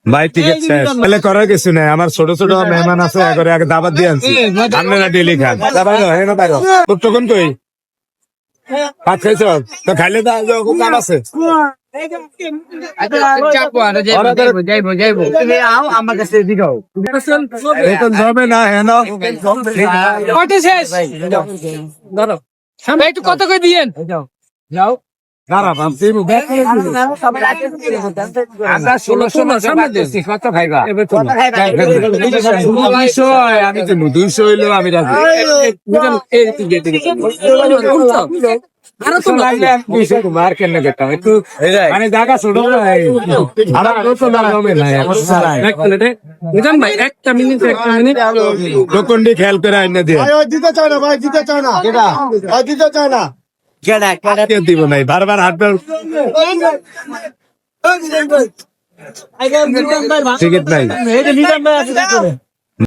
ভাই টিকিট শেষ তাহলে করার কিছু নাই আমার ছোট ছোট মেহমান আছে একবারে আগে দাবাত দিয়ে আনছি আপনারা ডেলি খান তখন কই ভাত খাইছ তো খাইলে তো খুব দাম আছে বেতন জমে না হেন একটু কত করে দিয়েন দাঁড়া ভাবছি আমি তো 200 হইলো আমি রাজি মার কেন করতাম একটু মানে জায়গা ছোট ভাই একটা মিনিট দোকানটি খেয়াল করে আইনা দিয়ে দিতে চায় না ভাই, দিতে চায় না, দিতে চায় না। দিব নাই বারবার হাঁটবার টিকিট নাই